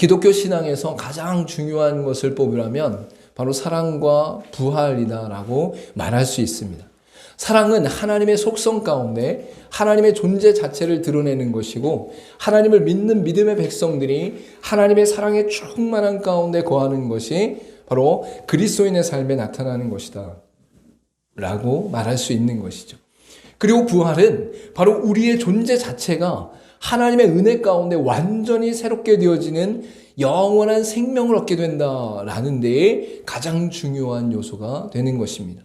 기독교 신앙에서 가장 중요한 것을 뽑으라면 바로 사랑과 부활이다라고 말할 수 있습니다. 사랑은 하나님의 속성 가운데 하나님의 존재 자체를 드러내는 것이고, 하나님을 믿는 믿음의 백성들이 하나님의 사랑의 충만한 가운데 거하는 것이 바로 그리스도인의 삶에 나타나는 것이다 라고 말할 수 있는 것이죠. 그리고 부활은 바로 우리의 존재 자체가 하나님의 은혜 가운데 완전히 새롭게 되어지는 영원한 생명을 얻게 된다라는 데에 가장 중요한 요소가 되는 것입니다.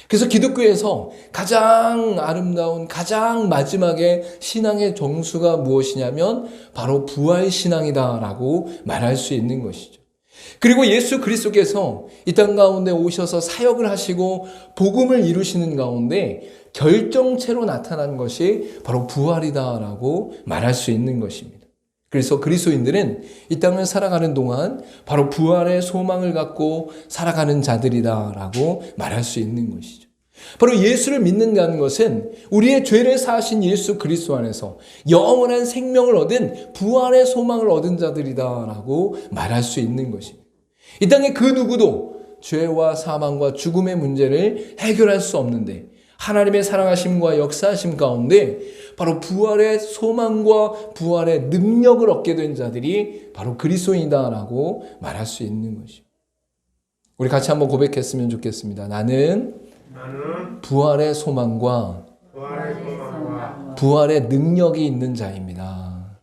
그래서 기독교에서 가장 아름다운, 가장 마지막에 신앙의 정수가 무엇이냐면 바로 부활신앙이다라고 말할 수 있는 것이죠. 그리고 예수 그리스도께서 이 땅 가운데 오셔서 사역을 하시고 복음을 이루시는 가운데 결정체로 나타난 것이 바로 부활이다라고 말할 수 있는 것입니다. 그래서 그리스도인들은 이 땅을 살아가는 동안 바로 부활의 소망을 갖고 살아가는 자들이다라고 말할 수 있는 것이죠. 바로 예수를 믿는다는 것은 우리의 죄를 사하신 예수 그리스도 안에서 영원한 생명을 얻은 부활의 소망을 얻은 자들이다라고 말할 수 있는 것입니다. 이 땅에 그 누구도 죄와 사망과 죽음의 문제를 해결할 수 없는데 하나님의 사랑하심과 역사하심 가운데 바로 부활의 소망과 부활의 능력을 얻게 된 자들이 바로 그리스도인이다라고 말할 수 있는 것입니다. 우리 같이 한번 고백했으면 좋겠습니다. 나는 부활의 소망과 부활의 능력이 있는 자입니다.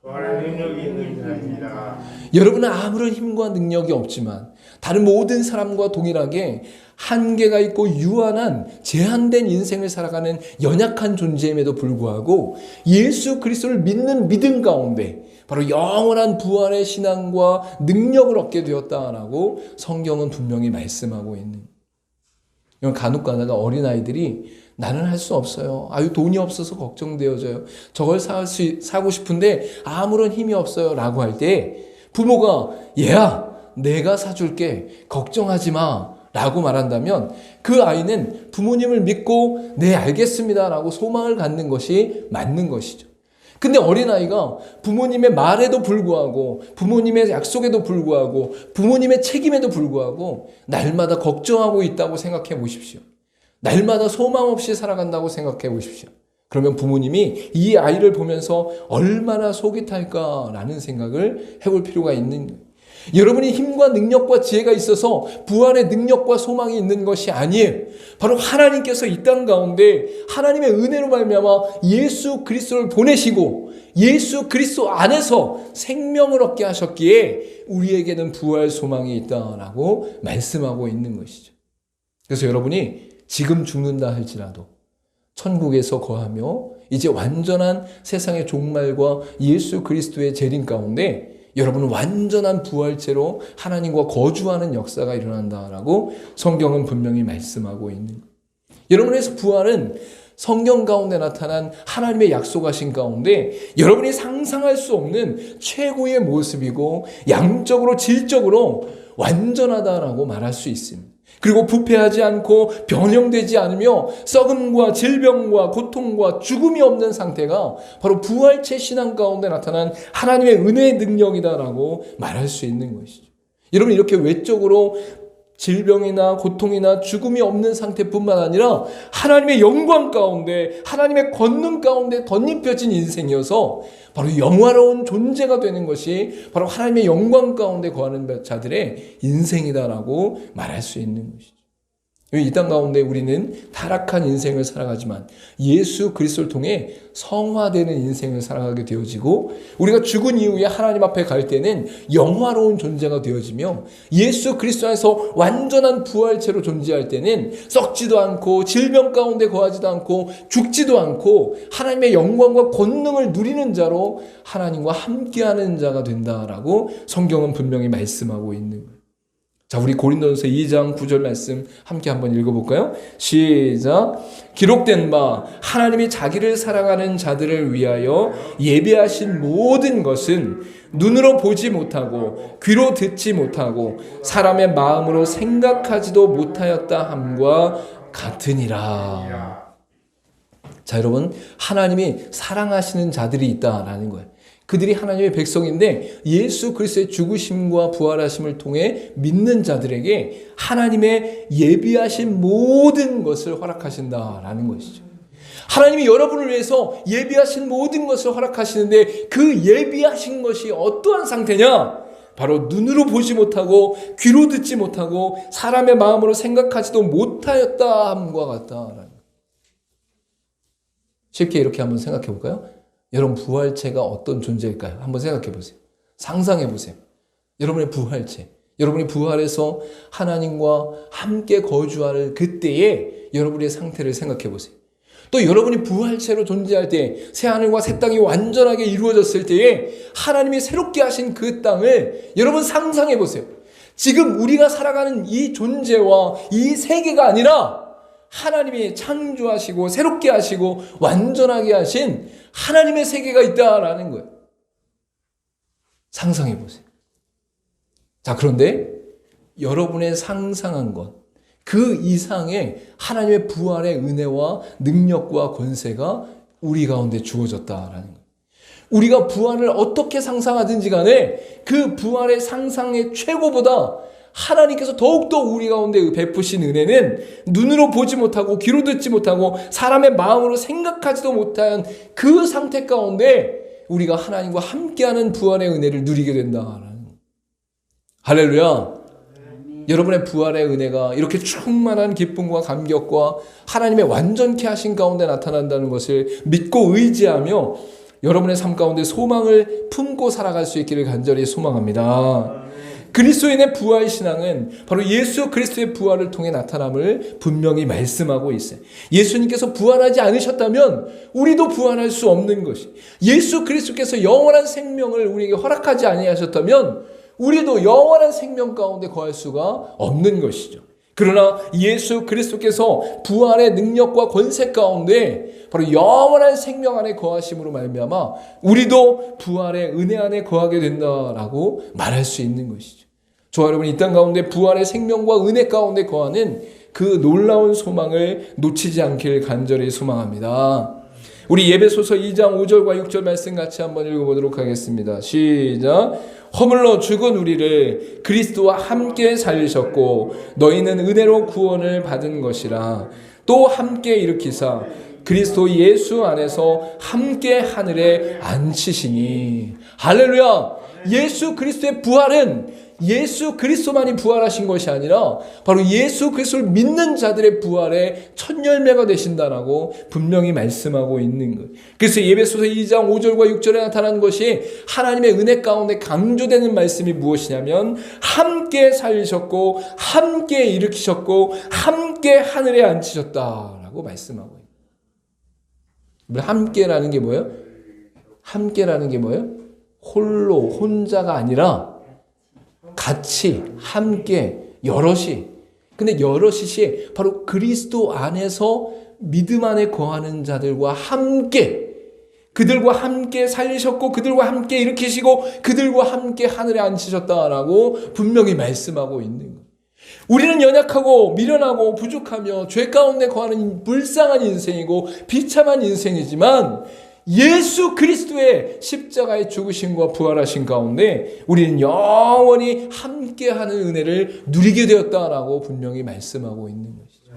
여러분은 아무런 힘과 능력이 없지만 다른 모든 사람과 동일하게 한계가 있고 유한한 제한된 인생을 살아가는 연약한 존재임에도 불구하고 예수 그리스도를 믿는 믿음 가운데 바로 영원한 부활의 신앙과 능력을 얻게 되었다라고 성경은 분명히 말씀하고 있는. 간혹 가다가 어린아이들이 나는 할 수 없어요. 돈이 없어서 걱정되어져요. 저걸 사고 싶은데 아무런 힘이 없어요. 라고 할 때 부모가 얘야 내가 사줄게 걱정하지 마 라고 말한다면 그 아이는 부모님을 믿고 네 알겠습니다 라고 소망을 갖는 것이 맞는 것이죠. 근데 어린아이가 부모님의 말에도 불구하고 부모님의 약속에도 불구하고 부모님의 책임에도 불구하고 날마다 걱정하고 있다고 생각해 보십시오. 날마다 소망 없이 살아간다고 생각해 보십시오. 그러면 부모님이 이 아이를 보면서 얼마나 속이 탈까라는 생각을 해볼 필요가 있는 거예요. 여러분이 힘과 능력과 지혜가 있어서 부활의 능력과 소망이 있는 것이 아니에요. 바로 하나님께서 이 땅 가운데 하나님의 은혜로 말미암아 예수 그리스도를 보내시고 예수 그리스도 안에서 생명을 얻게 하셨기에 우리에게는 부활 소망이 있다라고 말씀하고 있는 것이죠. 그래서 여러분이 지금 죽는다 할지라도 천국에서 거하며 이제 완전한 세상의 종말과 예수 그리스도의 재림 가운데 여러분은 완전한 부활체로 하나님과 거주하는 역사가 일어난다라고 성경은 분명히 말씀하고 있는 거예요. 여러분의 부활은 성경 가운데 나타난 하나님의 약속하신 가운데 여러분이 상상할 수 없는 최고의 모습이고 양적으로 질적으로 완전하다라고 말할 수 있습니다. 그리고 부패하지 않고 변형되지 않으며 썩음과 질병과 고통과 죽음이 없는 상태가 바로 부활체 신앙 가운데 나타난 하나님의 은혜의 능력이다라고 말할 수 있는 것이죠. 여러분 이렇게 외적으로 질병이나 고통이나 죽음이 없는 상태뿐만 아니라 하나님의 영광 가운데 하나님의 권능 가운데 덧입혀진 인생이어서 바로 영화로운 존재가 되는 것이 바로 하나님의 영광 가운데 거하는 자들의 인생이다라고 말할 수 있는 것이죠. 이 땅 가운데 우리는 타락한 인생을 살아가지만 예수 그리스도를 통해 성화되는 인생을 살아가게 되어지고 우리가 죽은 이후에 하나님 앞에 갈 때는 영화로운 존재가 되어지며 예수 그리스도 안에서 완전한 부활체로 존재할 때는 썩지도 않고 질병 가운데 거하지도 않고 죽지도 않고 하나님의 영광과 권능을 누리는 자로 하나님과 함께하는 자가 된다라고 성경은 분명히 말씀하고 있는 거예요. 자, 우리 고린도전서 2장 9절 말씀 함께 한번 읽어볼까요? 시작. 기록된 바 하나님이 자기를 사랑하는 자들을 위하여 예비하신 모든 것은 눈으로 보지 못하고 귀로 듣지 못하고 사람의 마음으로 생각하지도 못하였다 함과 같으니라. 자, 여러분 하나님이 사랑하시는 자들이 있다라는 거예요. 그들이 하나님의 백성인데 예수 그리스도의 죽으심과 부활하심을 통해 믿는 자들에게 하나님의 예비하신 모든 것을 허락하신다라는 것이죠. 하나님이 여러분을 위해서 예비하신 모든 것을 허락하시는데 그 예비하신 것이 어떠한 상태냐? 바로 눈으로 보지 못하고 귀로 듣지 못하고 사람의 마음으로 생각하지도 못하였다함과 같다라는. 쉽게 이렇게 한번 생각해 볼까요? 여러분 부활체가 어떤 존재일까요? 한번 생각해 보세요. 상상해 보세요. 여러분의 부활체. 여러분이 부활해서 하나님과 함께 거주할 그때의 여러분의 상태를 생각해 보세요. 또 여러분이 부활체로 존재할 때 새하늘과 새 땅이 완전하게 이루어졌을 때에 하나님이 새롭게 하신 그 땅을 여러분 상상해 보세요. 지금 우리가 살아가는 이 존재와 이 세계가 아니라 하나님이 창조하시고 새롭게 하시고 완전하게 하신 하나님의 세계가 있다라는 거예요. 상상해 보세요. 자, 그런데 여러분의 상상한 것, 그 이상의 하나님의 부활의 은혜와 능력과 권세가 우리 가운데 주어졌다라는 거예요. 우리가 부활을 어떻게 상상하든지 간에 그 부활의 상상의 최고보다 하나님께서 더욱더 우리 가운데 베푸신 은혜는 눈으로 보지 못하고 귀로 듣지 못하고 사람의 마음으로 생각하지도 못한 그 상태 가운데 우리가 하나님과 함께하는 부활의 은혜를 누리게 된다라는 거예요. 할렐루야. 여러분의 부활의 은혜가 이렇게 충만한 기쁨과 감격과 하나님의 완전케 하신 가운데 나타난다는 것을 믿고 의지하며 여러분의 삶 가운데 소망을 품고 살아갈 수 있기를 간절히 소망합니다. 그리스도인의 부활 신앙은 바로 예수 그리스도의 부활을 통해 나타남을 분명히 말씀하고 있어요. 예수님께서 부활하지 않으셨다면 우리도 부활할 수 없는 것이, 예수 그리스도께서 영원한 생명을 우리에게 허락하지 아니하셨다면 우리도 영원한 생명 가운데 거할 수가 없는 것이죠. 그러나 예수 그리스도께서 부활의 능력과 권세 가운데 바로 영원한 생명 안에 거하심으로 말미암아 우리도 부활의 은혜 안에 거하게 된다라고 말할 수 있는 것이죠. 저와 여러분이 이 땅 가운데 부활의 생명과 은혜 가운데 거하는 그 놀라운 소망을 놓치지 않길 간절히 소망합니다. 우리 예배소서 2장 5절과 6절 말씀 같이 한번 읽어보도록 하겠습니다. 시작. 허물로 죽은 우리를 그리스도와 함께 살리셨고 너희는 은혜로 구원을 받은 것이라. 또 함께 일으키사 그리스도 예수 안에서 함께 하늘에 앉히시니. 할렐루야. 예수 그리스도의 부활은 예수 그리스도만이 부활하신 것이 아니라 바로 예수 그리스도를 믿는 자들의 부활의 첫 열매가 되신다라고 분명히 말씀하고 있는 거예요. 그래서 예배소서 2장 5절과 6절에 나타난 것이 하나님의 은혜 가운데 강조되는 말씀이 무엇이냐면 함께 살리셨고 함께 일으키셨고 함께 하늘에 앉히셨다라고 말씀하고 있어요. 함께라는 게 뭐예요? 함께라는 게 뭐예요? 홀로 혼자가 아니라 같이 함께 여럿이. 근데 여럿이 바로 그리스도 안에서 믿음 안에 거하는 자들과 함께, 그들과 함께 살리셨고 그들과 함께 일으키시고 그들과 함께 하늘에 앉히셨다라고 분명히 말씀하고 있는 거예요. 우리는 연약하고 미련하고 부족하며 죄 가운데 거하는 불쌍한 인생이고 비참한 인생이지만 예수 그리스도의 십자가의 죽으심과 부활하신 가운데 우리는 영원히 함께하는 은혜를 누리게 되었다라고 분명히 말씀하고 있는 것이죠.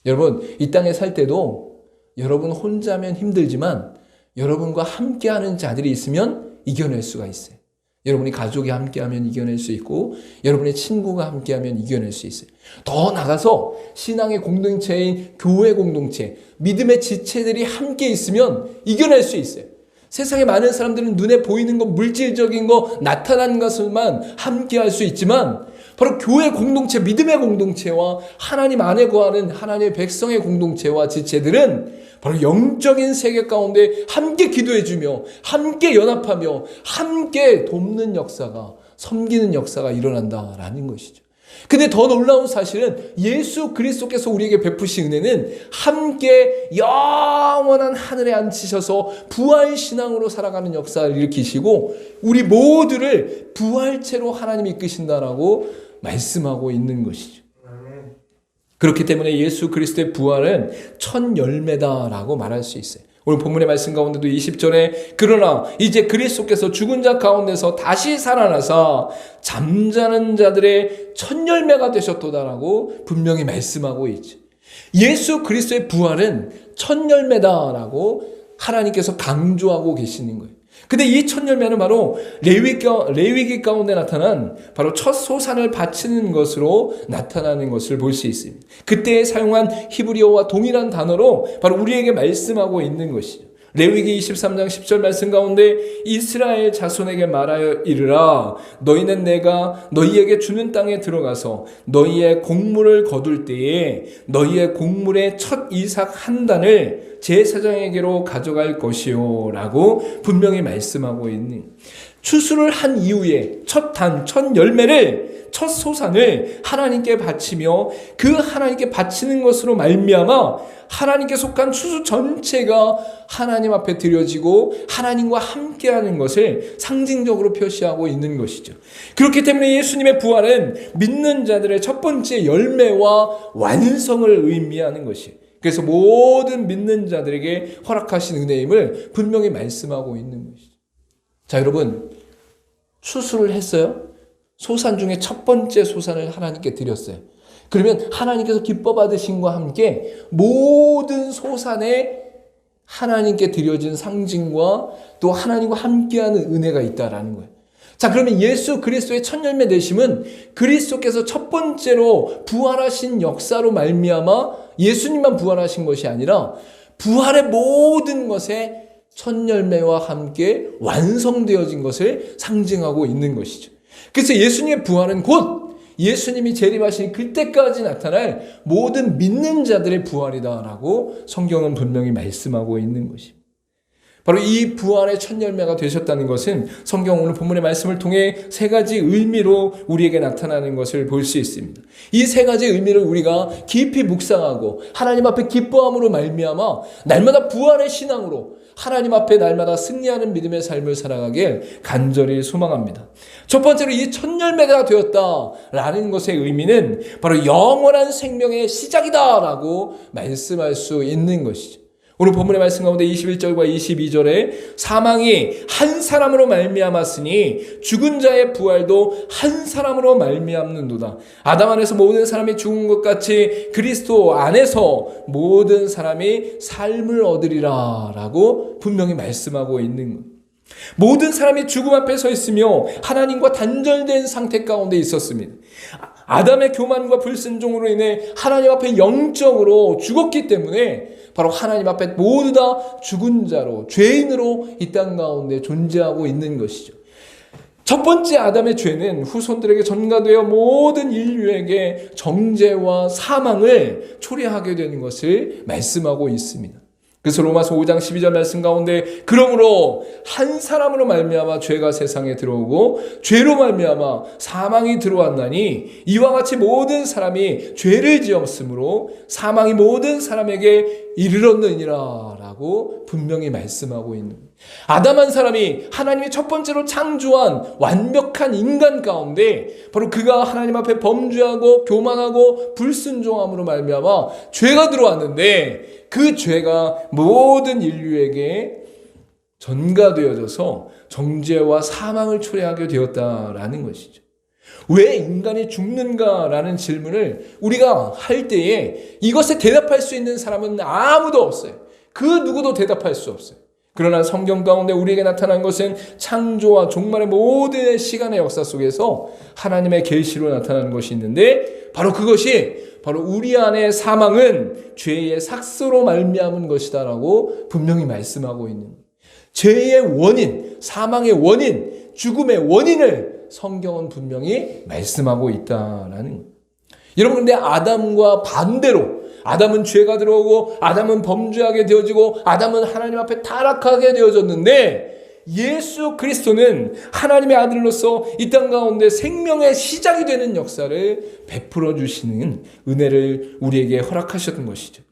여러분, 이 땅에 살 때도 여러분 혼자면 힘들지만 여러분과 함께하는 자들이 있으면 이겨낼 수가 있어요. 여러분이 가족이 함께하면 이겨낼 수 있고 여러분의 친구가 함께하면 이겨낼 수 있어요. 더 나가서 신앙의 공동체인 교회 공동체, 믿음의 지체들이 함께 있으면 이겨낼 수 있어요. 세상에 많은 사람들은 눈에 보이는 것, 물질적인 것, 나타난 것을만 함께할 수 있지만 바로 교회 공동체, 믿음의 공동체와 하나님 안에 거하는 하나님의 백성의 공동체와 지체들은 바로 영적인 세계 가운데 함께 기도해주며 함께 연합하며 함께 돕는 역사가, 섬기는 역사가 일어난다라는 것이죠. 근데 더 놀라운 사실은 예수 그리스도께서 우리에게 베푸신 은혜는 함께 영원한 하늘에 앉히셔서 부활신앙으로 살아가는 역사를 일으키시고 우리 모두를 부활체로 하나님이 이끄신다라고 말씀하고 있는 것이죠. 그렇기 때문에 예수 그리스도의 부활은 첫 열매다라고 말할 수 있어요. 오늘 본문의 말씀 가운데도 20절에 그러나 이제 그리스도께서 죽은 자 가운데서 다시 살아나사 잠자는 자들의 첫 열매가 되셨도다라고 분명히 말씀하고 있죠. 예수 그리스도의 부활은 첫 열매다라고 하나님께서 강조하고 계시는 거예요. 근데 이 첫 열매는 바로 레위기 가운데 나타난 바로 첫 소산을 바치는 것으로 나타나는 것을 볼 수 있습니다. 그때 사용한 히브리어와 동일한 단어로 바로 우리에게 말씀하고 있는 것이죠. 레위기 23장 10절 말씀 가운데 이스라엘 자손에게 말하여 이르라 너희는 내가 너희에게 주는 땅에 들어가서 너희의 곡물을 거둘 때에 너희의 곡물의 첫 이삭 한 단을 제사장에게로 가져갈 것이요 라고 분명히 말씀하고 있는, 추수를 한 이후에 첫 열매를, 첫 소산을 하나님께 바치며 그 하나님께 바치는 것으로 말미암아 하나님께 속한 추수 전체가 하나님 앞에 드려지고 하나님과 함께하는 것을 상징적으로 표시하고 있는 것이죠. 그렇기 때문에 예수님의 부활은 믿는 자들의 첫 번째 열매와 완성을 의미하는 것이에요. 그래서 모든 믿는 자들에게 허락하신 은혜임을 분명히 말씀하고 있는 것이죠. 자, 여러분, 추수를 했어요? 소산 중에 첫 번째 소산을 하나님께 드렸어요. 그러면 하나님께서 기뻐 받으심과 함께 모든 소산에 하나님께 드려진 상징과 또 하나님과 함께하는 은혜가 있다라는 거예요. 자, 그러면 예수 그리스도의 첫 열매 되심은 그리스도께서 첫 번째로 부활하신 역사로 말미암아 예수님만 부활하신 것이 아니라 부활의 모든 것에 첫 열매와 함께 완성되어진 것을 상징하고 있는 것이죠. 그래서 예수님의 부활은 곧 예수님이 재림하신 그때까지 나타날 모든 믿는 자들의 부활이다라고 성경은 분명히 말씀하고 있는 것입니다. 바로 이 부활의 첫 열매가 되셨다는 것은 성경 오늘 본문의 말씀을 통해 세 가지 의미로 우리에게 나타나는 것을 볼 수 있습니다. 이 세 가지 의미를 우리가 깊이 묵상하고 하나님 앞에 기뻐함으로 말미암아 날마다 부활의 신앙으로 하나님 앞에 날마다 승리하는 믿음의 삶을 살아가길 간절히 소망합니다. 첫 번째로 이 첫 열매가 되었다라는 것의 의미는 바로 영원한 생명의 시작이다라고 말씀할 수 있는 것이죠. 오늘 본문의 말씀 가운데 21절과 22절에 사망이 한 사람으로 말미암았으니 죽은 자의 부활도 한 사람으로 말미암는도다. 아담 안에서 모든 사람이 죽은 것 같이 그리스도 안에서 모든 사람이 삶을 얻으리라 라고 분명히 말씀하고 있는 것. 모든 사람이 죽음 앞에 서 있으며 하나님과 단절된 상태 가운데 있었습니다. 아담의 교만과 불순종으로 인해 하나님 앞에 영적으로 죽었기 때문에 바로 하나님 앞에 모두 다 죽은 자로, 죄인으로 이 땅 가운데 존재하고 있는 것이죠. 첫 번째 아담의 죄는 후손들에게 전가되어 모든 인류에게 정죄와 사망을 초래하게 되는 것을 말씀하고 있습니다. 그래서 로마서 5장 12절 말씀 가운데 그러므로 한 사람으로 말미암아 죄가 세상에 들어오고 죄로 말미암아 사망이 들어왔나니 이와 같이 모든 사람이 죄를 지었으므로 사망이 모든 사람에게 이르렀느니라 라고 분명히 말씀하고 있는 거예요. 아담 한 사람이 하나님이 첫 번째로 창조한 완벽한 인간 가운데 바로 그가 하나님 앞에 범죄하고 교만하고 불순종함으로 말미암아 죄가 들어왔는데 그 죄가 모든 인류에게 전가되어져서 정죄와 사망을 초래하게 되었다라는 것이죠. 왜 인간이 죽는가라는 질문을 우리가 할 때에 이것에 대답할 수 있는 사람은 아무도 없어요. 그 누구도 대답할 수 없어요. 그러나 성경 가운데 우리에게 나타난 것은 창조와 종말의 모든 시간의 역사 속에서 하나님의 계시로 나타나는 것이 있는데 바로 그것이 바로 우리 안의 사망은 죄의 삭스로 말미암은 것이다라고 분명히 말씀하고 있는 거예요. 죄의 원인, 사망의 원인, 죽음의 원인을 성경은 분명히 말씀하고 있다라는 거예요. 여러분, 근데 아담과 반대로 아담은 죄가 들어오고 아담은 범죄하게 되어지고 아담은 하나님 앞에 타락하게 되어졌는데 예수 그리스도는 하나님의 아들로서 이 땅 가운데 생명의 시작이 되는 역사를 베풀어 주시는 은혜를 우리에게 허락하셨던 것이죠.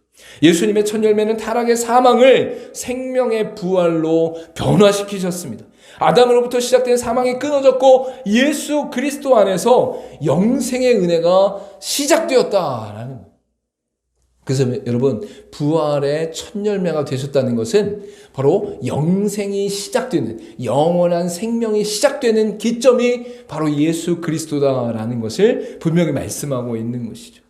예수님의 첫 열매는 타락의 사망을 생명의 부활로 변화시키셨습니다. 아담으로부터 시작된 사망이 끊어졌고 예수 그리스도 안에서 영생의 은혜가 시작되었다라는 거예요. 그래서 여러분, 부활의 첫 열매가 되셨다는 것은 바로 영생이 시작되는, 영원한 생명이 시작되는 기점이 바로 예수 그리스도다라는 것을 분명히 말씀하고 있는 것이죠.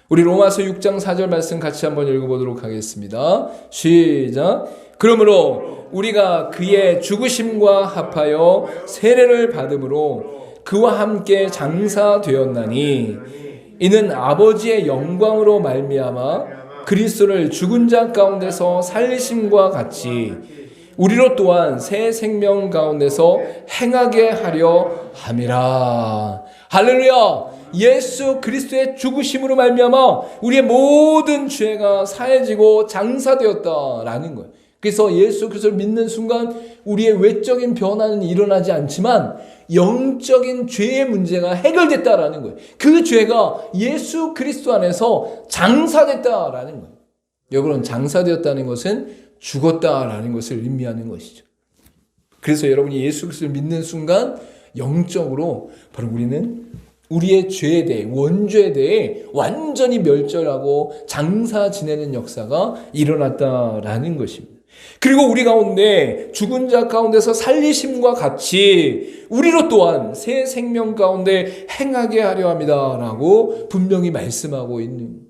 우리 로마서 6장 4절 말씀 같이 한번 읽어보도록 하겠습니다. 시작. 그러므로 우리가 그의 죽으심과 합하여 세례를 받음으로 그와 함께 장사되었나니 이는 아버지의 영광으로 말미암아 그리스도를 죽은 자 가운데서 살리심과 같이 우리로 또한 새 생명 가운데서 행하게 하려 함이라. 할렐루야. 예수 그리스도의 죽으심으로 말미암아 우리의 모든 죄가 사해지고 장사되었다라는 거예요. 그래서 예수 그리스도를 믿는 순간 우리의 외적인 변화는 일어나지 않지만 영적인 죄의 문제가 해결됐다라는 거예요. 그 죄가 예수 그리스도 안에서 장사됐다라는 거예요. 여러분, 장사되었다는 것은 죽었다라는 것을 의미하는 것이죠. 그래서 여러분이 예수 그리스도를 믿는 순간 영적으로 바로 우리는 우리의 죄에 대해, 원죄에 대해 완전히 멸절하고 장사 지내는 역사가 일어났다라는 것입니다. 그리고 우리 가운데 죽은 자 가운데서 살리심과 같이 우리로 또한 새 생명 가운데 행하게 하려 합니다라고 분명히 말씀하고 있는.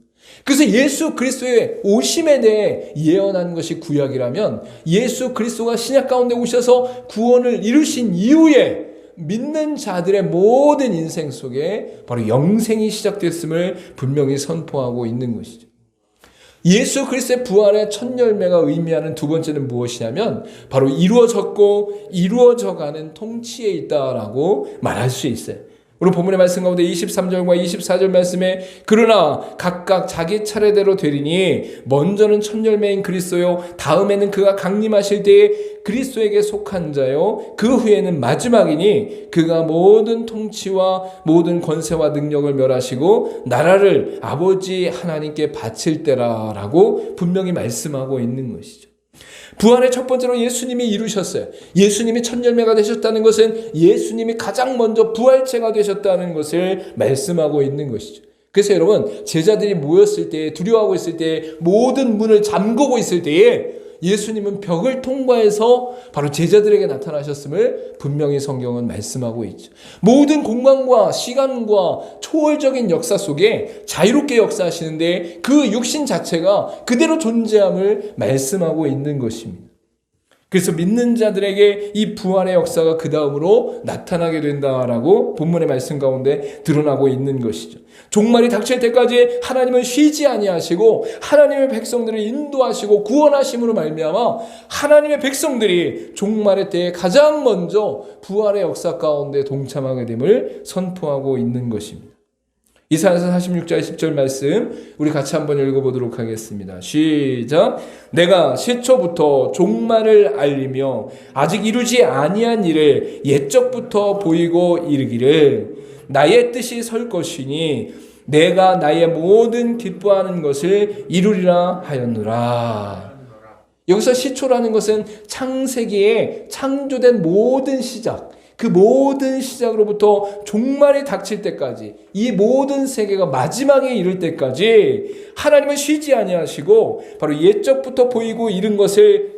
그래서 예수 그리스도의 오심에 대해 예언한 것이 구약이라면 예수 그리스도가 신약 가운데 오셔서 구원을 이루신 이후에 믿는 자들의 모든 인생 속에 바로 영생이 시작됐음을 분명히 선포하고 있는 것이죠. 예수 그리스도의 부활의 첫 열매가 의미하는 두 번째는 무엇이냐면 바로 이루어졌고 이루어져가는 통치에 있다라고 말할 수 있어요. 우리 본문의 말씀 가운데 23절과 24절 말씀에 그러나 각각 자기 차례대로 되리니 먼저는 첫 열매인 그리스도요 다음에는 그가 강림하실 때에 그리스도에게 속한 자요 그 후에는 마지막이니 그가 모든 통치와 모든 권세와 능력을 멸하시고 나라를 아버지 하나님께 바칠 때라라고 분명히 말씀하고 있는 것이죠. 부활의 첫 번째로 예수님이 이루셨어요. 예수님이 첫 열매가 되셨다는 것은 예수님이 가장 먼저 부활체가 되셨다는 것을 말씀하고 있는 것이죠. 그래서 여러분, 제자들이 모였을 때, 두려워하고 있을 때, 모든 문을 잠그고 있을 때에 예수님은 벽을 통과해서 바로 제자들에게 나타나셨음을 분명히 성경은 말씀하고 있죠. 모든 공간과 시간과 초월적인 역사 속에 자유롭게 역사하시는데 그 육신 자체가 그대로 존재함을 말씀하고 있는 것입니다. 그래서 믿는 자들에게 이 부활의 역사가 그 다음으로 나타나게 된다라고 본문의 말씀 가운데 드러나고 있는 것이죠. 종말이 닥칠 때까지 하나님은 쉬지 아니하시고 하나님의 백성들을 인도하시고 구원하심으로 말미암아 하나님의 백성들이 종말의 때에 가장 먼저 부활의 역사 가운데 동참하게 됨을 선포하고 있는 것입니다. 이사야서 46장 10절 말씀 우리 같이 한번 읽어보도록 하겠습니다. 시작. 내가 시초부터 종말을 알리며 아직 이루지 아니한 일을 옛적부터 보이고 이르기를 나의 뜻이 설 것이니 내가 나의 모든 기뻐하는 것을 이루리라 하였노라. 여기서 시초라는 것은 창세기에 창조된 모든 시작, 그 모든 시작으로부터 종말이 닥칠 때까지 이 모든 세계가 마지막에 이를 때까지 하나님은 쉬지 아니하시고 바로 옛적부터 보이고 이른 것을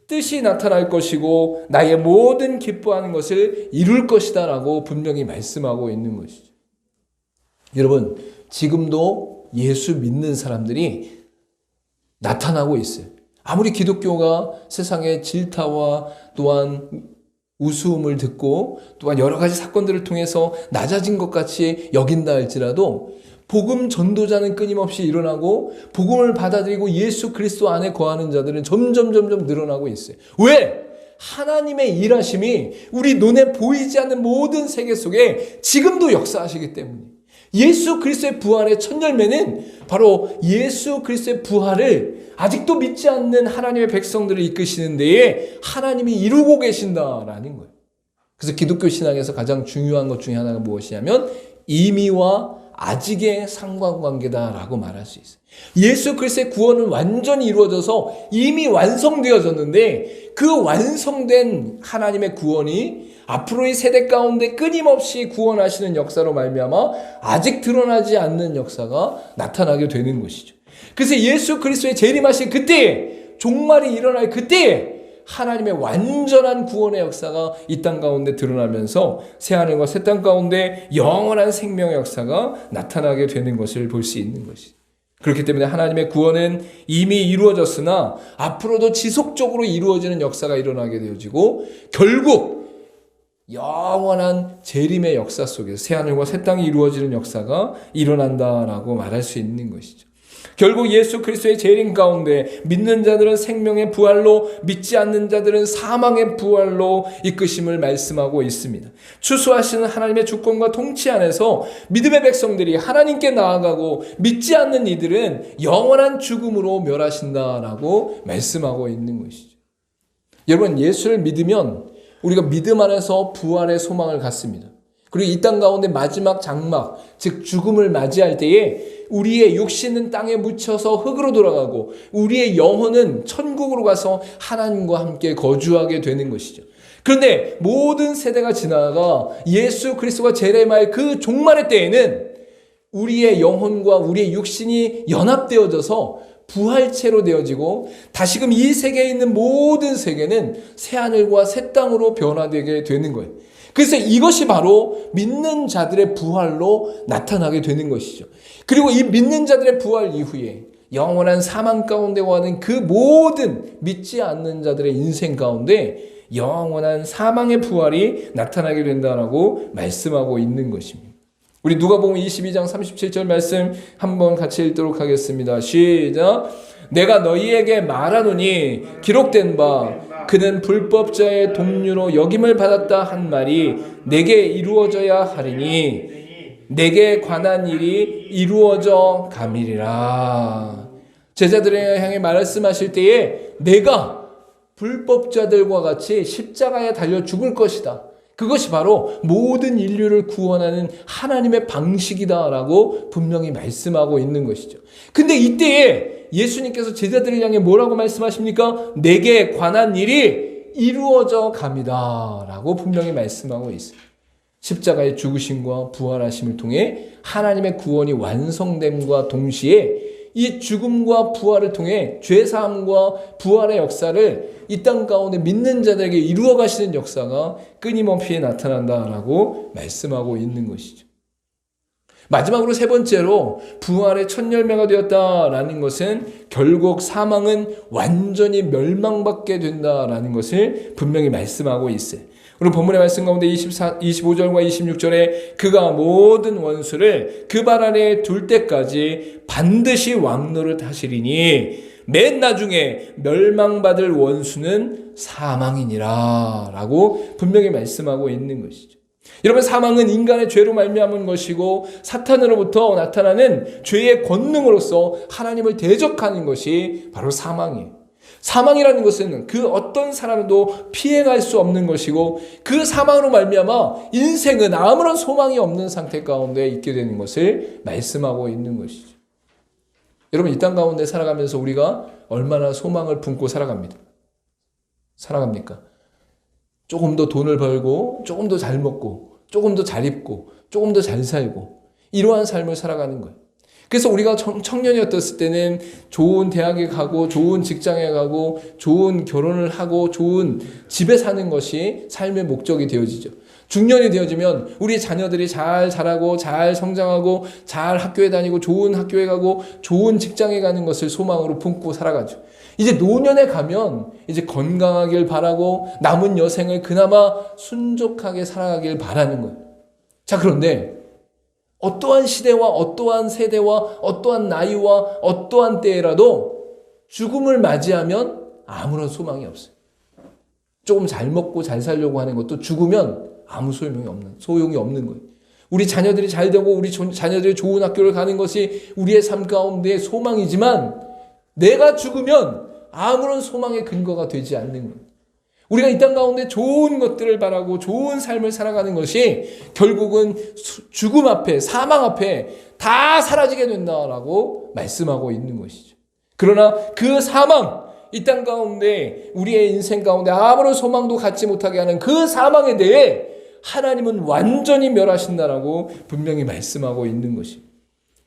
뜻이 나타날 것이고 나의 모든 기뻐하는 것을 이룰 것이다 라고 분명히 말씀하고 있는 것이죠. 여러분, 지금도 예수 믿는 사람들이 나타나고 있어요. 아무리 기독교가 세상의 질타와 또한 우스움을 듣고 또한 여러 가지 사건들을 통해서 낮아진 것 같이 여긴다 할지라도 복음 전도자는 끊임없이 일어나고 복음을 받아들이고 예수 그리스도 안에 거하는 자들은 점점 늘어나고 있어요. 왜? 하나님의 일하심이 우리 눈에 보이지 않는 모든 세계 속에 지금도 역사하시기 때문에 예수 그리스도의 부활의 첫 열매는 바로 예수 그리스도의 부활을 아직도 믿지 않는 하나님의 백성들을 이끄시는 데에 하나님이 이루고 계신다라는 거예요. 그래서 기독교 신앙에서 가장 중요한 것 중에 하나가 무엇이냐면 이미와 아직의 상관관계다라고 말할 수 있어요. 예수 그리스도의 구원은 완전히 이루어져서 이미 완성되어졌는데 그 완성된 하나님의 구원이 앞으로의 세대 가운데 끊임없이 구원하시는 역사로 말미암아 아직 드러나지 않는 역사가 나타나게 되는 것이죠. 그래서 예수 그리스도의 재림하신 그때에, 종말이 일어날 그때에 하나님의 완전한 구원의 역사가 이 땅 가운데 드러나면서 새하늘과 새 땅 가운데 영원한 생명의 역사가 나타나게 되는 것을 볼 수 있는 것이죠. 그렇기 때문에 하나님의 구원은 이미 이루어졌으나 앞으로도 지속적으로 이루어지는 역사가 일어나게 되어지고, 결국 영원한 재림의 역사 속에서 새하늘과 새 땅이 이루어지는 역사가 일어난다라고 말할 수 있는 것이죠. 결국 예수 그리스도의 재림 가운데 믿는 자들은 생명의 부활로, 믿지 않는 자들은 사망의 부활로 이끄심을 말씀하고 있습니다. 추수하시는 하나님의 주권과 통치 안에서 믿음의 백성들이 하나님께 나아가고, 믿지 않는 이들은 영원한 죽음으로 멸하신다라고 말씀하고 있는 것이죠. 여러분, 예수를 믿으면 우리가 믿음 안에서 부활의 소망을 갖습니다. 그리고 이 땅 가운데 마지막 장막, 즉 죽음을 맞이할 때에 우리의 육신은 땅에 묻혀서 흙으로 돌아가고, 우리의 영혼은 천국으로 가서 하나님과 함께 거주하게 되는 것이죠. 그런데 모든 세대가 지나가 예수 그리스도가 재림할 그 종말의 때에는 우리의 영혼과 우리의 육신이 연합되어져서 부활체로 되어지고, 다시금 이 세계에 있는 모든 세계는 새하늘과 새 땅으로 변화되게 되는 거예요. 그래서 이것이 바로 믿는 자들의 부활로 나타나게 되는 것이죠. 그리고 이 믿는 자들의 부활 이후에 영원한 사망 가운데 와는 그 모든 믿지 않는 자들의 인생 가운데 영원한 사망의 부활이 나타나게 된다라고 말씀하고 있는 것입니다. 우리 누가복음 22장 37절 말씀 한번 같이 읽도록 하겠습니다. 시작. 내가 너희에게 말하노니 기록된 바 그는 불법자의 동류로 여김을 받았다 한 말이 내게 이루어져야 하리니 내게 관한 일이 이루어져 가미리라. 제자들을 향해 말씀하실 때에 내가 불법자들과 같이 십자가에 달려 죽을 것이다. 그것이 바로 모든 인류를 구원하는 하나님의 방식이다라고 분명히 말씀하고 있는 것이죠. 근데 이때에 예수님께서 제자들을 향해 뭐라고 말씀하십니까? 내게 관한 일이 이루어져 갑니다 라고 분명히 말씀하고 있어요. 십자가의 죽으심과 부활하심을 통해 하나님의 구원이 완성됨과 동시에 이 죽음과 부활을 통해 죄사함과 부활의 역사를 이 땅 가운데 믿는 자들에게 이루어 가시는 역사가 끊임없이 나타난다라고 말씀하고 있는 것이죠. 마지막으로 세 번째로 부활의 첫 열매가 되었다라는 것은 결국 사망은 완전히 멸망받게 된다라는 것을 분명히 말씀하고 있어요. 오늘 본문의 말씀 가운데 25절과 26절에 그가 모든 원수를 그 발 아래에 둘 때까지 반드시 왕노릇 하시리니 맨 나중에 멸망받을 원수는 사망이니라 라고 분명히 말씀하고 있는 것이죠. 여러분, 사망은 인간의 죄로 말미암은 것이고 사탄으로부터 나타나는 죄의 권능으로서 하나님을 대적하는 것이 바로 사망이에요. 사망이라는 것은 그 어떤 사람도 피해갈 수 없는 것이고, 그 사망으로 말미암아 인생은 아무런 소망이 없는 상태 가운데 있게 되는 것을 말씀하고 있는 것이죠. 여러분, 이 땅 가운데 살아가면서 우리가 얼마나 소망을 품고 살아갑니까? 조금 더 돈을 벌고, 조금 더 잘 먹고, 조금 더 잘 입고, 조금 더 잘 살고, 이러한 삶을 살아가는 거예요. 그래서 우리가 청년이었을 때는 좋은 대학에 가고, 좋은 직장에 가고, 좋은 결혼을 하고, 좋은 집에 사는 것이 삶의 목적이 되어지죠. 중년이 되어지면 우리 자녀들이 잘 자라고, 잘 성장하고, 잘 학교에 다니고, 좋은 학교에 가고, 좋은 직장에 가는 것을 소망으로 품고 살아가죠. 이제 노년에 가면 이제 건강하길 바라고, 남은 여생을 그나마 순족하게 살아가길 바라는 거예요. 자, 그런데 어떠한 시대와 어떠한 세대와 어떠한 나이와 어떠한 때라도 죽음을 맞이하면 아무런 소망이 없어요. 조금 잘 먹고 잘 살려고 하는 것도 죽으면 아무 소용이 없는 거예요. 우리 자녀들이 잘 되고 우리 자녀들이 좋은 학교를 가는 것이 우리의 삶 가운데의 소망이지만, 내가 죽으면 아무런 소망의 근거가 되지 않는 거예요. 우리가 이 땅 가운데 좋은 것들을 바라고 좋은 삶을 살아가는 것이 결국은 죽음 앞에, 사망 앞에 다 사라지게 된다라고 말씀하고 있는 것이죠. 그러나 그 사망, 이 땅 가운데 우리의 인생 가운데 아무런 소망도 갖지 못하게 하는 그 사망에 대해 하나님은 완전히 멸하신다라고 분명히 말씀하고 있는 것입니다.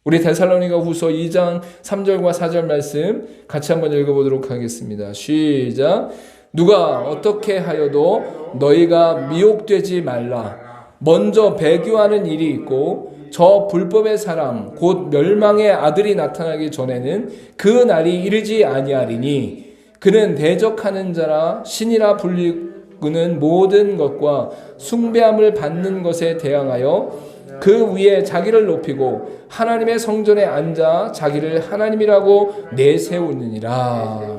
우리 데살로니가 후서 2장 3절과 4절 말씀 같이 한번 읽어보도록 하겠습니다. 시작. 누가 어떻게 하여도 너희가 미혹되지 말라. 먼저 배교하는 일이 있고 저 불법의 사람 곧 멸망의 아들이 나타나기 전에는 그 날이 이르지 아니하리니 그는 대적하는 자라 신이라 불리는 모든 것과 숭배함을 받는 것에 대항하여 그 위에 자기를 높이고 하나님의 성전에 앉아 자기를 하나님이라고 내세우느니라.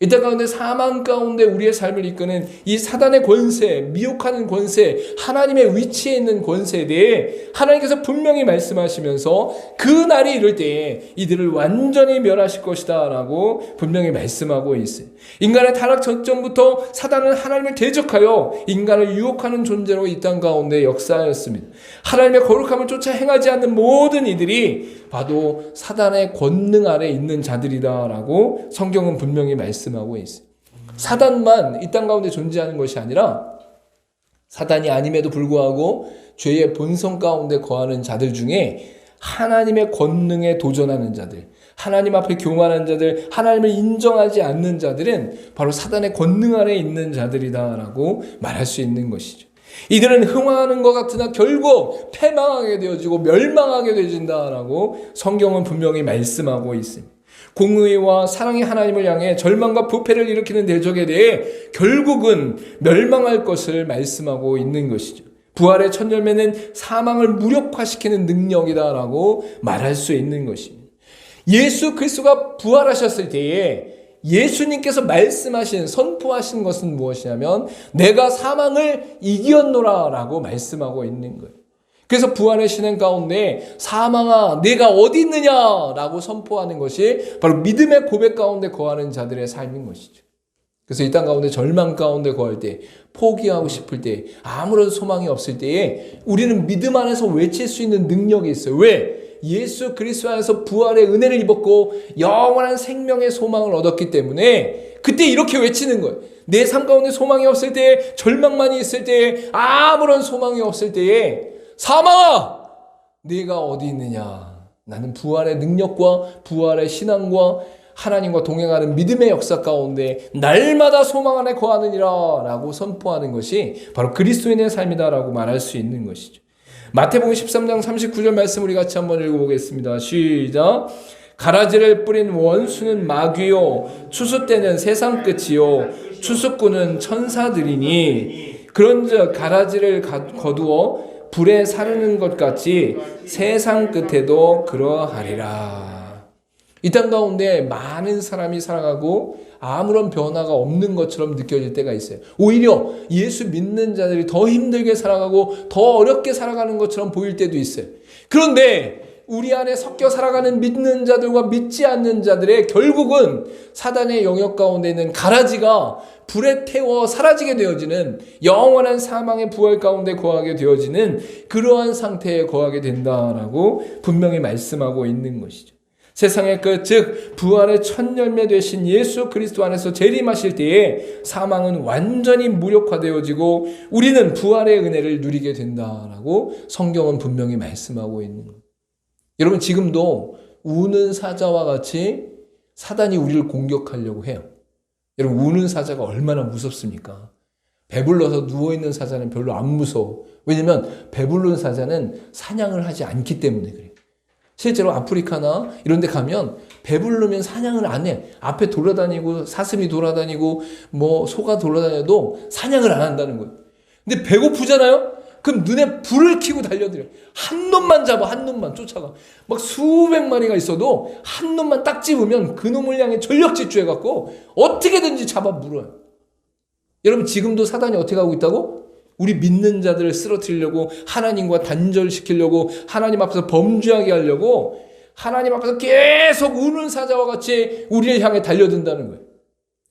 이때 가운데 사망 가운데 우리의 삶을 이끄는 이 사단의 권세, 미혹하는 권세, 하나님의 위치에 있는 권세에 대해 하나님께서 분명히 말씀하시면서 그 날이 이를 때에 이들을 완전히 멸하실 것이다 라고 분명히 말씀하고 있어요. 인간의 타락 전부터 사단은 하나님을 대적하여 인간을 유혹하는 존재로 이 땅 가운데 역사하였습니다. 하나님의 거룩함을 쫓아 행하지 않는 모든 이들이 봐도 사단의 권능 아래 있는 자들이다 라고 성경은 분명히 말씀하고 있어요. 사단만 이 땅 가운데 존재하는 것이 아니라 사단이 아님에도 불구하고 죄의 본성 가운데 거하는 자들 중에 하나님의 권능에 도전하는 자들, 하나님 앞에 교만한 자들, 하나님을 인정하지 않는 자들은 바로 사단의 권능 아래 있는 자들이다라고 말할 수 있는 것이죠. 이들은 흥황하는 것 같으나 결국 패망하게 되어지고 멸망하게 되어진다라고 성경은 분명히 말씀하고 있습니다. 공의와 사랑의 하나님을 향해 절망과 부패를 일으키는 대적에 대해 결국은 멸망할 것을 말씀하고 있는 것이죠. 부활의 첫 열매는 사망을 무력화시키는 능력이다라고 말할 수 있는 것입니다. 예수 그리스도가 부활하셨을 때에 예수님께서 말씀하신 선포하신 것은 무엇이냐면 내가 사망을 이겼노라 라고 말씀하고 있는 거예요. 그래서 부활의 신앙 가운데 사망아 내가 어디 있느냐 라고 선포하는 것이 바로 믿음의 고백 가운데 거하는 자들의 삶인 것이죠. 그래서 이 땅 가운데 절망 가운데 거할 때, 포기하고 싶을 때, 아무런 소망이 없을 때에 우리는 믿음 안에서 외칠 수 있는 능력이 있어요. 왜? 예수 그리스도 안에서 부활의 은혜를 입었고 영원한 생명의 소망을 얻었기 때문에 그때 이렇게 외치는 거예요. 내 삶 가운데 소망이 없을 때에, 절망만이 있을 때에, 아무런 소망이 없을 때에 사망아! 네가 어디 있느냐? 나는 부활의 능력과 부활의 신앙과 하나님과 동행하는 믿음의 역사 가운데 날마다 소망 안에 거하느니라 라고 선포하는 것이 바로 그리스도인의 삶이다라고 말할 수 있는 것이죠. 마태복음 13장 39절 말씀 우리 같이 한번 읽어보겠습니다. 시작. 가라지를 뿌린 원수는 마귀요 추수 때는 세상 끝이요 추수꾼은 천사들이니 그런즉 가라지를 거두어 불에 사르는 것 같이 세상 끝에도 그러하리라. 이 땅 가운데 많은 사람이 살아가고 아무런 변화가 없는 것처럼 느껴질 때가 있어요. 오히려 예수 믿는 자들이 더 힘들게 살아가고 더 어렵게 살아가는 것처럼 보일 때도 있어요. 그런데 우리 안에 섞여 살아가는 믿는 자들과 믿지 않는 자들의 결국은 사단의 영역 가운데 있는 가라지가 불에 태워 사라지게 되어지는 영원한 사망의 부활 가운데 거하게 되어지는 그러한 상태에 거하게 된다라고 분명히 말씀하고 있는 것이죠. 세상의 끝, 즉 부활의 첫 열매 되신 예수 그리스도 안에서 재림하실 때에 사망은 완전히 무력화되어지고 우리는 부활의 은혜를 누리게 된다라고 성경은 분명히 말씀하고 있는 거예요. 여러분 지금도 우는 사자와 같이 사단이 우리를 공격하려고 해요. 여러분 우는 사자가 얼마나 무섭습니까? 배불러서 누워있는 사자는 별로 안 무서워. 왜냐면 배부른 사자는 사냥을 하지 않기 때문에 그래요. 실제로 아프리카나 이런 데 가면 배부르면 사냥을 안 해. 앞에 돌아다니고 사슴이 돌아다니고 뭐 소가 돌아다녀도 사냥을 안 한다는 거예요. 근데 배고프잖아요? 그럼 눈에 불을 켜고 달려들어요. 한 놈만 잡아, 한 놈만 쫓아가. 막 수백 마리가 있어도 한 놈만 딱 집으면 그 놈을 향해 전력 질주해갖고 어떻게든지 잡아 물어요. 여러분 지금도 사단이 어떻게 하고 있다고? 우리 믿는 자들을 쓰러뜨리려고, 하나님과 단절시키려고, 하나님 앞에서 범죄하게 하려고 하나님 앞에서 계속 우는 사자와 같이 우리를 향해 달려든다는 거예요.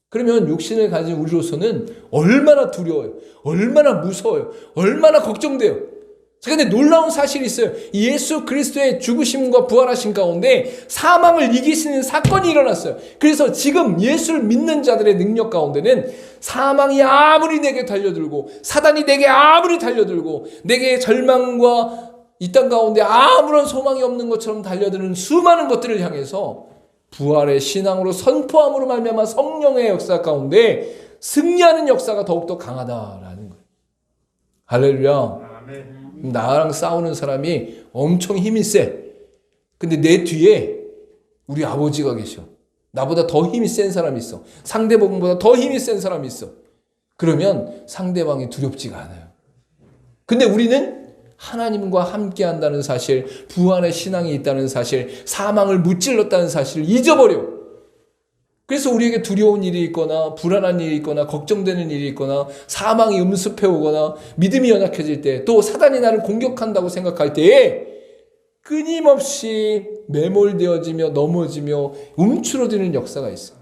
그러면 육신을 가진 우리로서는 얼마나 두려워요. 얼마나 무서워요. 얼마나 걱정돼요. 그런데 놀라운 사실이 있어요. 예수 그리스도의 죽으심과 부활하신 가운데 사망을 이기시는 사건이 일어났어요. 그래서 지금 예수를 믿는 자들의 능력 가운데는 사망이 아무리 내게 달려들고 사단이 내게 아무리 달려들고 내게 절망과 이 땅 가운데 아무런 소망이 없는 것처럼 달려드는 수많은 것들을 향해서 부활의 신앙으로 선포함으로 말미암아 성령의 역사 가운데 승리하는 역사가 더욱더 강하다라는 거예요. 할렐루야. 나랑 싸우는 사람이 엄청 힘이 세. 근데 내 뒤에 우리 아버지가 계셔. 나보다 더 힘이 센 사람이 있어. 상대방보다 더 힘이 센 사람이 있어. 그러면 상대방이 두렵지가 않아요. 근데 우리는 하나님과 함께 한다는 사실, 부활의 신앙이 있다는 사실, 사망을 무찔렀다는 사실을 잊어버려. 그래서 우리에게 두려운 일이 있거나 불안한 일이 있거나 걱정되는 일이 있거나 사망이 음습해 오거나 믿음이 연약해질 때, 또 사단이 나를 공격한다고 생각할 때에 끊임없이 매몰되어지며 넘어지며 움츠러드는 역사가 있어요.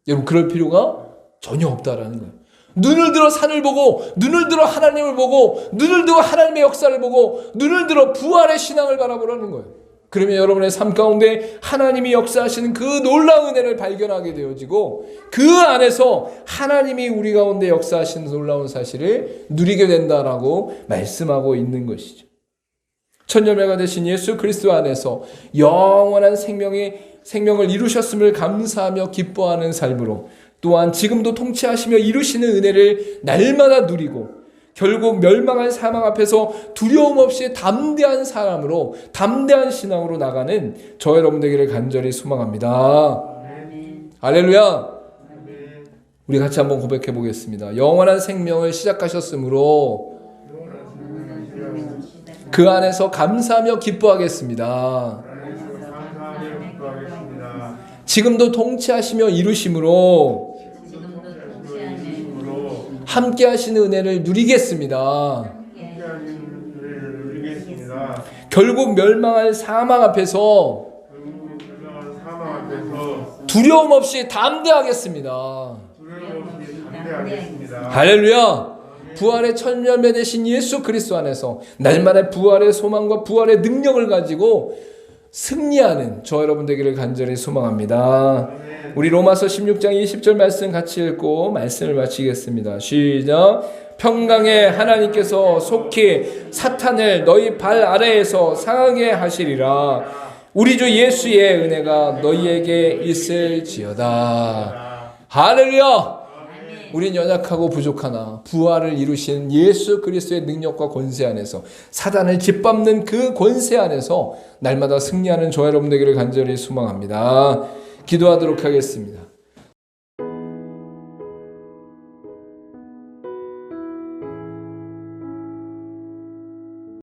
여러분, 그럴 필요가 전혀 없다라는 거예요. 눈을 들어 산을 보고, 눈을 들어 하나님을 보고, 눈을 들어 하나님의 역사를 보고, 눈을 들어 부활의 신앙을 바라보라는 거예요. 그러면 여러분의 삶 가운데 하나님이 역사하시는 그 놀라운 은혜를 발견하게 되어지고, 그 안에서 하나님이 우리 가운데 역사하시는 놀라운 사실을 누리게 된다라고 말씀하고 있는 것이죠. 천열매가 되신 예수 그리스도 안에서 영원한 생명을 이루셨음을 감사하며 기뻐하는 삶으로, 또한 지금도 통치하시며 이루시는 은혜를 날마다 누리고, 결국 멸망한 사망 앞에서 두려움 없이 담대한 사람으로, 담대한 신앙으로 나가는 저 여러분 되기를 간절히 소망합니다. 할렐루야. 우리 같이 한번 고백해 보겠습니다. 영원한 생명을 시작하셨으므로 그 안에서 감사하며 기뻐하겠습니다. 지금도 통치하시며 이루심으로 함께 하시는 은혜를 누리겠습니다. 결국 멸망할 사망 앞에서 두려움 없이 담대하겠습니다. 할렐루야. 부활의 천열매 되신 예수 그리스도 안에서 날마다 부활의 소망과 부활의 능력을 가지고 승리하는 저 여러분 되기를 간절히 소망합니다. 우리 로마서 16장 20절 말씀 같이 읽고 말씀을 마치겠습니다. 시작. 평강에 하나님께서 속히 사탄을 너희 발 아래에서 상하게 하시리라. 우리 주 예수의 은혜가 너희에게 있을지어다. 할렐루야. 우린 연약하고 부족하나 부활을 이루신 예수 그리스도의 능력과 권세 안에서, 사단을 짓밟는 그 권세 안에서 날마다 승리하는 저 여러분 되기를 간절히 소망합니다. 기도하도록 하겠습니다.